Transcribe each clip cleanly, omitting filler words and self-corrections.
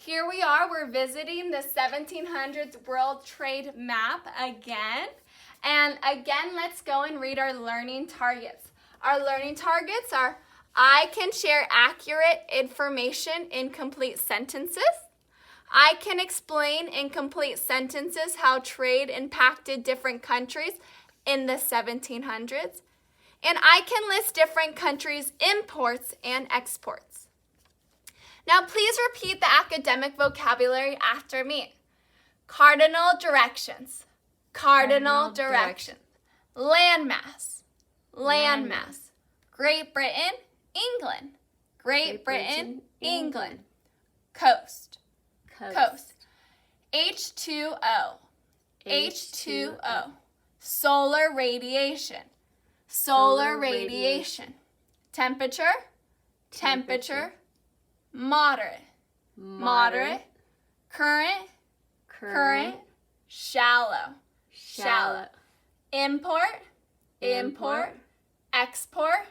here we are. We're visiting the 1700s World Trade Map again. And again, let's go and read our learning targets. Our learning targets are: I can share accurate information in complete sentences. I can explain in complete sentences how trade impacted different countries in the 1700s. And I can list different countries' imports and exports. Now please repeat the academic vocabulary after me. Cardinal directions. Cardinal directions. Landmass. Landmass. Great Britain, England. Great Britain, England. Coast. Coast. H2O. H2O. Solar radiation. Solar radiation. Temperature. Temperature. Moderate. Moderate. Current. Current. Shallow. Shallow. Import. Import. Export.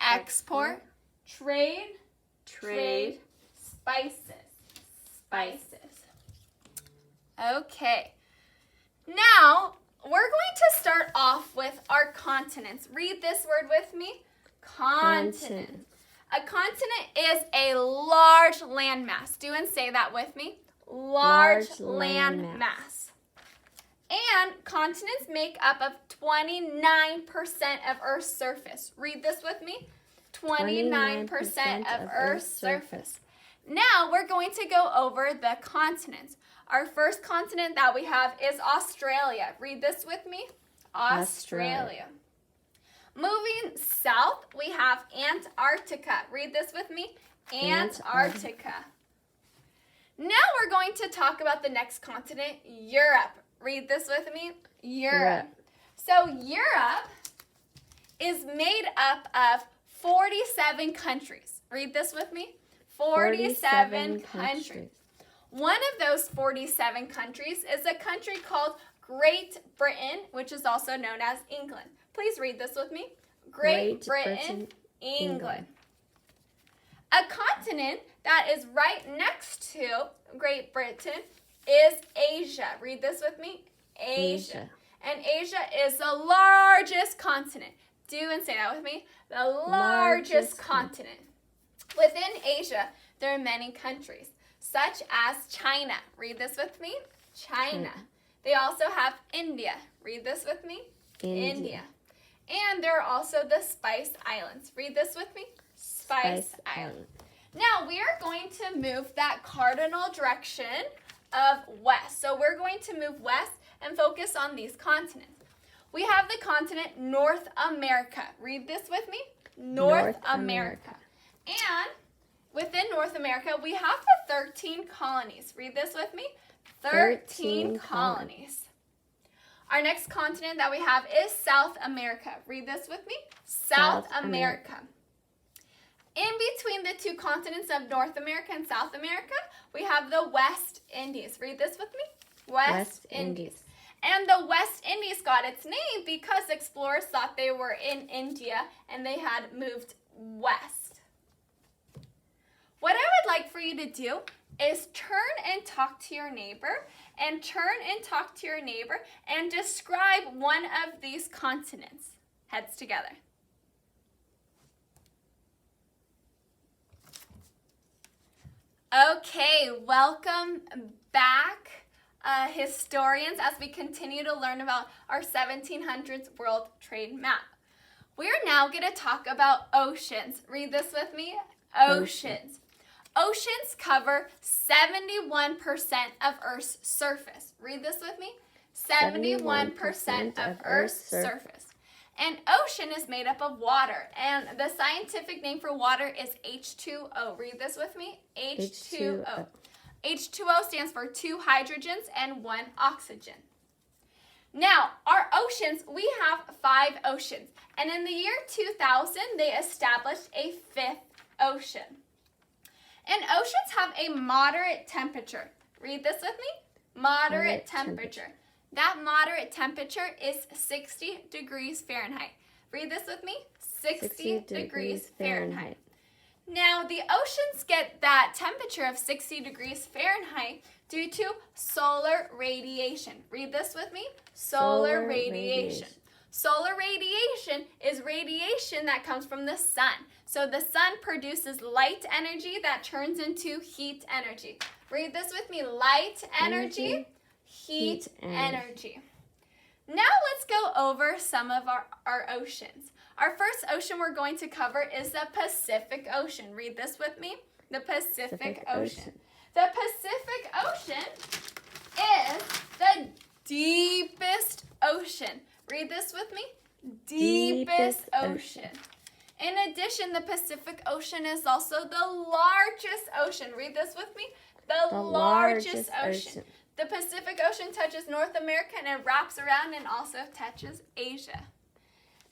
Export. Trade. Trade. Spices. Spices. Okay. Now, we're going to start off with our continents. Read this word with me. Continent. A continent is a large landmass. Do and say that with me. Large landmass. And continents make up of 29% of Earth's surface. Read this with me. 29% of Earth's surface. Now we're going to go over the continents. Our first continent that we have is Australia. Read this with me. Australia. Moving south, we have Antarctica. Read this with me. Antarctica. Now we're going to talk about the next continent, Europe. Read this with me. Europe. So Europe is made up of 47 countries. Read this with me. 47 countries. One of those 47 countries is a country called Great Britain, which is also known as England. Please read this with me. Great Britain, England. A continent that is right next to Great Britain is Asia. Read this with me. Asia. And Asia is the largest continent. Do and say that with me. The largest continent. Within Asia, there are many countries, such as China. Read this with me. China. They also have India. Read this with me. India. And there are also the Spice Islands. Read this with me. Spice Islands. Now, we are going to move that cardinal direction of west. So we're going to move west and focus on these continents. We have the continent North America. Read this with me. North America. And within North America, we have the 13 colonies. Read this with me. 13 colonies. Our next continent that we have is South America. Read this with me. South America. In between the two continents of North America and South America, we have the West Indies. Read this with me. West Indies. And the West Indies got its name because explorers thought they were in India and they had moved west. What I would like for you to do is turn and talk to your neighbor and describe one of these continents. Heads together. Okay, welcome back, historians, as we continue to learn about our 1700s World Trade Map. We are now going to talk about oceans. Read this with me. Oceans. Oceans cover 71% of Earth's surface. Read this with me. 71% of Earth's surface. An ocean is made up of water, and the scientific name for water is H2O. Read this with me. H2O. H2O stands for 2 hydrogens and 1 oxygen. Now, our oceans, we have 5 oceans, and in the year 2000, they established a 5th ocean. And oceans have a moderate temperature. Read this with me. Moderate temperature. That moderate temperature is 60 degrees Fahrenheit. Read this with me. 60 degrees Fahrenheit. Now, the oceans get that temperature of 60 degrees Fahrenheit due to solar radiation. Read this with me. Solar radiation. Solar radiation is radiation that comes from the sun. So the sun produces light energy that turns into heat energy. Read this with me. Light energy, heat energy. Now let's go over some of our oceans. Our first ocean we're going to cover is the Pacific Ocean. Read this with me. The Pacific Ocean. The Pacific Ocean is the deepest ocean. Read this with me. Deepest ocean. In addition, the Pacific Ocean is also the largest ocean. Read this with me. The largest ocean. The Pacific Ocean touches North America and it wraps around and also touches Asia.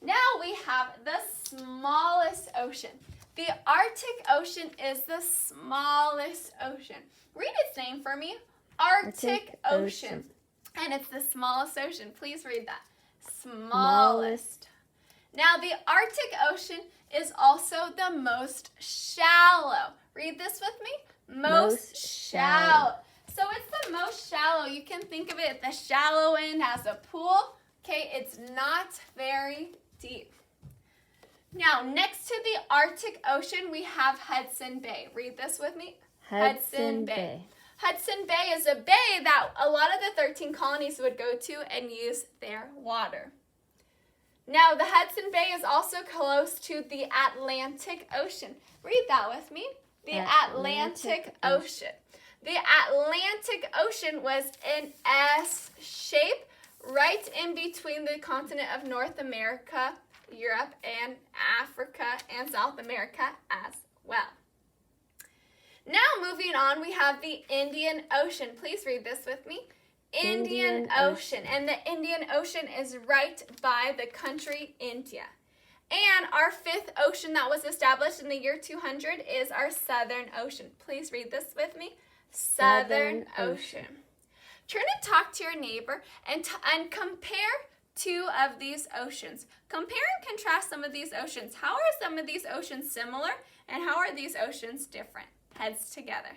Now we have the smallest ocean. The Arctic Ocean is the smallest ocean. Read its name for me. Arctic Ocean. And it's the smallest ocean. Please read that. Smallest. Now the Arctic Ocean is also the most shallow. Read this with me. Most shallow. So it's the most shallow. You can think of it at the shallow end as a pool. Okay, it's not very deep. Now, next to the Arctic Ocean, we have Hudson Bay. Read this with me. Hudson Bay. Hudson Bay is a bay that a lot of the 13 colonies would go to and use their water. Now, the Hudson Bay is also close to the Atlantic Ocean. Read that with me. The Atlantic Ocean. The Atlantic Ocean was in S shape right in between the continent of North America, Europe, and Africa, and South America as well. Now moving on, we have the Indian Ocean. Please read this with me. Indian Ocean. And the Indian Ocean is right by the country India. And our fifth ocean that was established in the year 200 is our Southern Ocean. Please read this with me. Southern Ocean. Turn and talk to your neighbor and compare two of these oceans. Compare and contrast some of these oceans. How are some of these oceans similar and how are these oceans different? Heads together.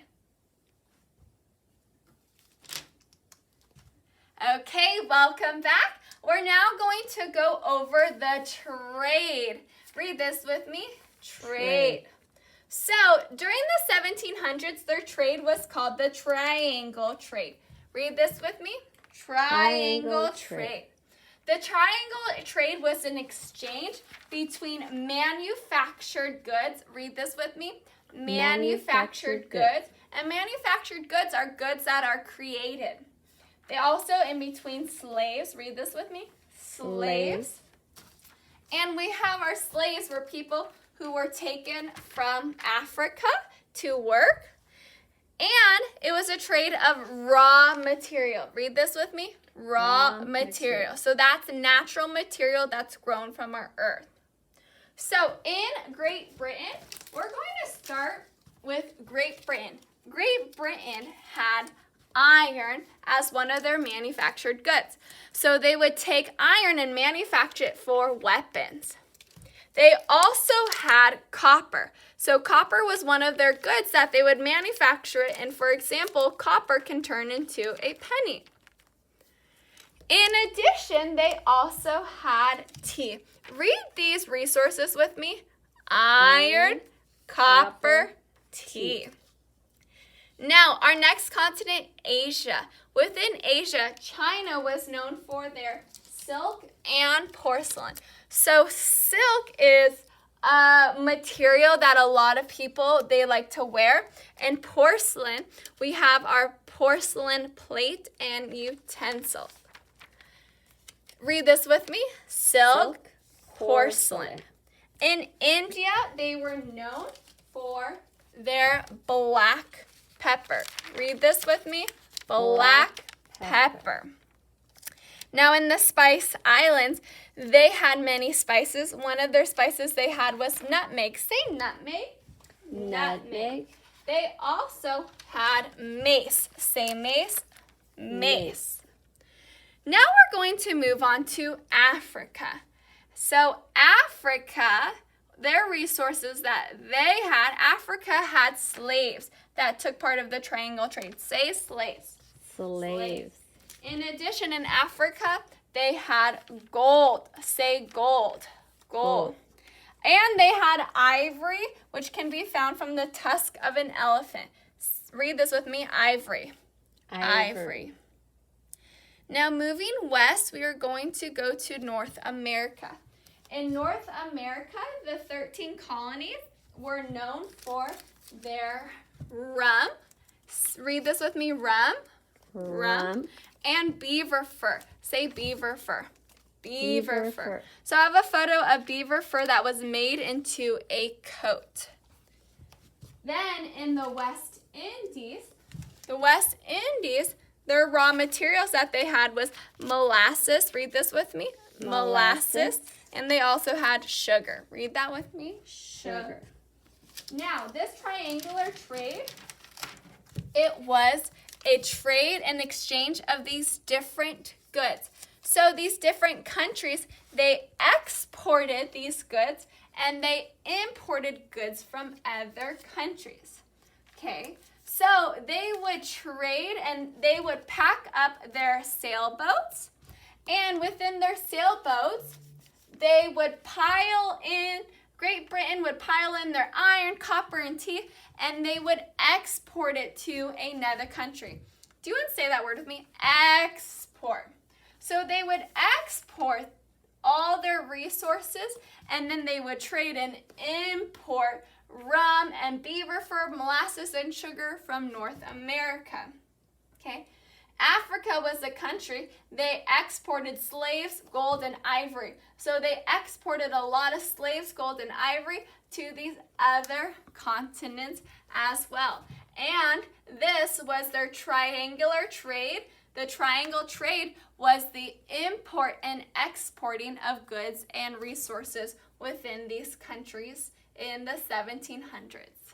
Okay, welcome back. We're now going to go over the trade. Read this with me. Trade. So, during the 1700s, their trade was called the Triangle Trade. Read this with me. Triangle Trade. The Triangle Trade was an exchange between manufactured goods. Read this with me. Manufactured goods. And manufactured goods are goods that are created. They also in between slaves. Read this with me. Slaves. And we have our slaves were people who were taken from Africa to work. And it was a trade of raw material. Read this with me. Raw material. So that's natural material that's grown from our earth. So in Great Britain, we're going to start with Great Britain. Great Britain had iron as one of their manufactured goods. So they would take iron and manufacture it for weapons. They also had copper. So copper was one of their goods that they would manufacture it. And for example, copper can turn into a penny. In addition, they also had tea. Read these resources with me. Iron, copper, tea. Now, our next continent, Asia. Within Asia, China was known for their silk and porcelain. So silk is a material that a lot of people, they like to wear. And porcelain, we have our porcelain plate and utensils. Read this with me. Silk, porcelain. In India, they were known for their black pepper. Read this with me. Black pepper. Now in the Spice Islands, they had many spices. One of their spices they had was nutmeg. Say nutmeg. Nutmeg. They also had mace. Say mace. Mace. Now we're going to move on to Africa. So Africa, their resources that they had, Africa had slaves that took part of the triangle trade. Say slaves. Slaves. In addition, in Africa, they had gold. Say gold. Gold. And they had ivory, which can be found from the tusk of an elephant. Read this with me. Ivory. Ivory. Now, moving west, we are going to go to North America. In North America, the 13 colonies were known for their rum. Read this with me. Rum. And beaver fur. Say beaver fur. Beaver fur. So I have a photo of beaver fur that was made into a coat. Then in the West Indies, their raw materials that they had was molasses. Read this with me. Molasses. And they also had sugar. Read that with me. Sugar. Now, this triangular trade, it was a trade and exchange of these different goods. So these different countries, they exported these goods and they imported goods from other countries. Okay, so they would trade and they would pack up their sailboats, and within their sailboats, they would pile in, Great Britain would pile in their iron, copper, and tea, and they would export it to another country. Do you want to say that word with me? Export. So they would export all their resources, and then they would trade and import rum and beaver fur, molasses, and sugar from North America. Okay. Africa was a country. They exported slaves, gold, and ivory. So they exported a lot of slaves, gold, and ivory to these other continents as well. And this was their triangular trade. The triangle trade was the import and exporting of goods and resources within these countries in the 1700s.